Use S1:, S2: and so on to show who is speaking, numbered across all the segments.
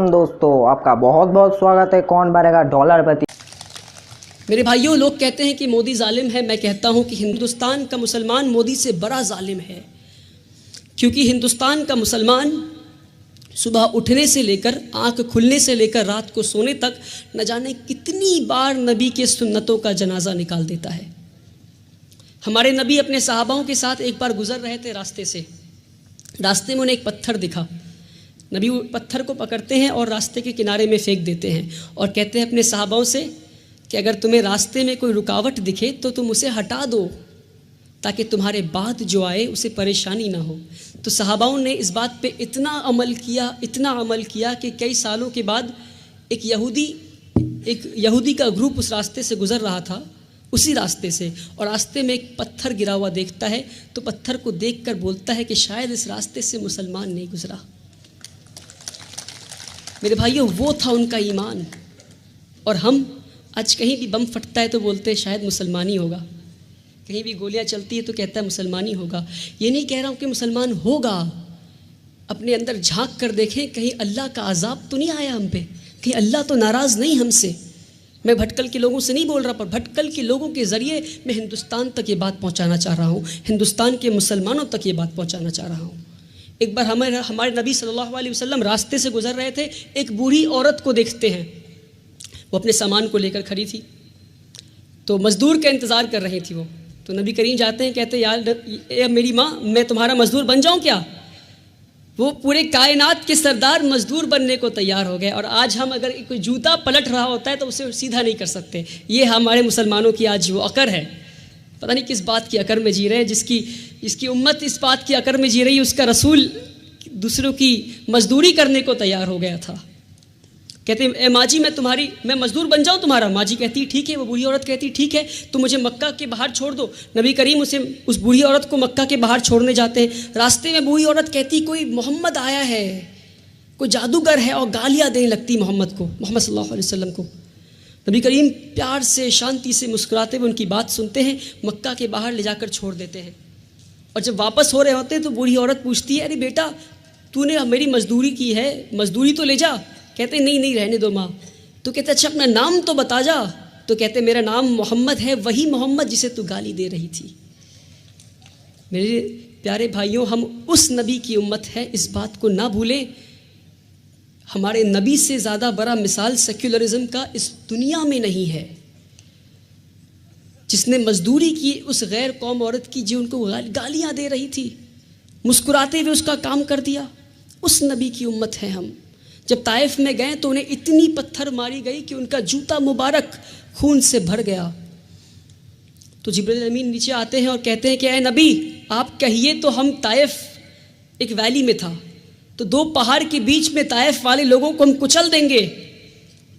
S1: सलाम दोस्तों, आपका बहुत बहुत स्वागत है कौन बनेगा डॉलर पति।
S2: मेरे भाइयों, लोग कहते हैं कि मोदी जालिम है। मैं कहता हूं कि हिंदुस्तान का मुसलमान मोदी से बड़ा जालिम है, क्योंकि हिंदुस्तान का मुसलमान सुबह उठने से लेकर आंख खुलने से लेकर रात को सोने तक न जाने कितनी बार नबी के सुन्नतों का जनाजा निकाल देता है। हमारे नबी अपने सहाबाओं के साथ एक बार गुजर रहे थे रास्ते से। रास्ते में उन्हें एक पत्थर दिखा। नबी पत्थर को पकड़ते हैं और रास्ते के किनारे में फेंक देते हैं और कहते हैं अपने सहाबाओं से कि अगर तुम्हें रास्ते में कोई रुकावट दिखे तो तुम उसे हटा दो, ताकि तुम्हारे बाद जो आए उसे परेशानी ना हो। तो सहाबाओं ने इस बात पे इतना अमल किया कि कई सालों के बाद एक यहूदी का ग्रुप उस रास्ते से गुजर रहा था, उसी रास्ते से, और रास्ते में एक पत्थर गिरा हुआ देखता है तो पत्थर को देखकर बोलता है कि शायद इस रास्ते से मुसलमान नहीं गुजरा। मेरे भाइयों, वो था उनका ईमान। और हम आज कहीं भी बम फटता है तो बोलते हैं शायद मुसलमान ही होगा, कहीं भी गोलियां चलती है तो कहता है मुसलमान ही होगा। ये नहीं कह रहा हूँ कि मुसलमान होगा, अपने अंदर झांक कर देखें कहीं अल्लाह का अजाब तो नहीं आया हम पे, कहीं अल्लाह तो नाराज़ नहीं हमसे। मैं भटकल के लोगों से नहीं बोल रहा, पर भटकल के लोगों के ज़रिए मैं हिंदुस्तान तक ये बात पहुँचाना चाह रहा हूँ, हिंदुस्तान के मुसलमानों तक ये बात पहुँचाना चाह रहा हूँ। एक बार हमारे नबी सल्लल्लाहु अलैहि वसल्लम रास्ते से गुजर रहे थे। एक बूढ़ी औरत को देखते हैं, वो अपने सामान को लेकर खड़ी थी, तो मज़दूर का इंतज़ार कर रही थी वो। तो नबी करीम जाते हैं, कहते यार मेरी माँ, मैं तुम्हारा मज़दूर बन जाऊँ क्या? वो पूरे कायनात के सरदार मज़दूर बनने को तैयार हो गए। और आज हम अगर कोई जूता पलट रहा होता है तो उसे सीधा नहीं कर सकते। ये हमारे मुसलमानों की आज वो अकर है। पता नहीं किस बात की अकर में जी रहे हैं, जिसकी उम्मत इस बात की अकर में जी रही है, उसका रसूल दूसरों की मजदूरी करने को तैयार हो गया था। कहते ए माँ जी, मैं मजदूर बन जाऊँ तुम्हारा? माँ जी कहती ठीक है। वो बूढ़ी औरत कहती ठीक है, तो मुझे मक्का के बाहर छोड़ दो। नबी करीम उस बूढ़ी औरत को मक्का के बाहर छोड़ने जाते हैं। रास्ते में बूढ़ी औरत कहती कोई मोहम्मद आया है, कोई जादूगर है, और गालियाँ देने लगती मोहम्मद सल्लल्लाहु अलैहि वसल्लम को। नबी करीम प्यार से शांति से मुस्कुराते हुए उनकी बात सुनते हैं, मक्का के बाहर ले जाकर छोड़ देते हैं। और जब वापस हो रहे होते हैं तो बूढ़ी औरत पूछती है, अरे बेटा, तूने मेरी मजदूरी की है, मजदूरी तो ले जा। कहते नहीं रहने दो माँ। तो कहते अच्छा अपना नाम तो बता जा। तो कहते मेरा नाम मोहम्मद है, वही मोहम्मद जिसे तू गाली दे रही थी। मेरे प्यारे भाइयों, हम उस नबी की उम्मत है, इस बात को ना भूलें। हमारे नबी से ज़्यादा बड़ा मिसाल सेक्युलरिज्म का इस दुनिया में नहीं है, जिसने मजदूरी की उस गैर कौम औरत की जो उनको गालियाँ दे रही थी, मुस्कुराते हुए उसका काम कर दिया। उस नबी की उम्मत है हम। जब ताइफ में गए तो उन्हें इतनी पत्थर मारी गई कि उनका जूता मुबारक खून से भर गया। तो जिब्रील अमीन नीचे आते हैं और कहते हैं कि ऐ नबी, आप कहिए तो हम ताइफ एक वैली में था, तो 2 पहाड़ के बीच में ताइफ वाले लोगों को हम कुचल देंगे।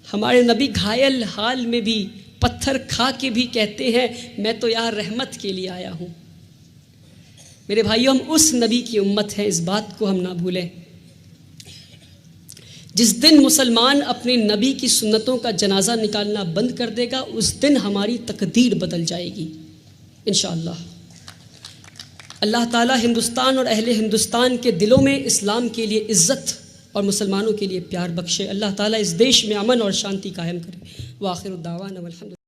S2: हमारे नबी घायल हाल में भी, पत्थर खा के भी कहते हैं मैं तो यहाँ रहमत के लिए आया हूँ। मेरे भाइयों, हम उस नबी की उम्मत है, इस बात को हम ना भूलें। जिस दिन मुसलमान अपने नबी की सुन्नतों का जनाजा निकालना बंद कर देगा, उस दिन हमारी तकदीर बदल जाएगी इंशाअल्लाह। अल्लाह ताला हिंदुस्तान और अहले हिंदुस्तान के दिलों में इस्लाम के लिए इज़्ज़त और मुसलमानों के लिए प्यार बख्शे। अल्लाह ताला इस देश में अमन और शांति कायम करे। व आखिर दावाना वल हम्दुलिल्लाह।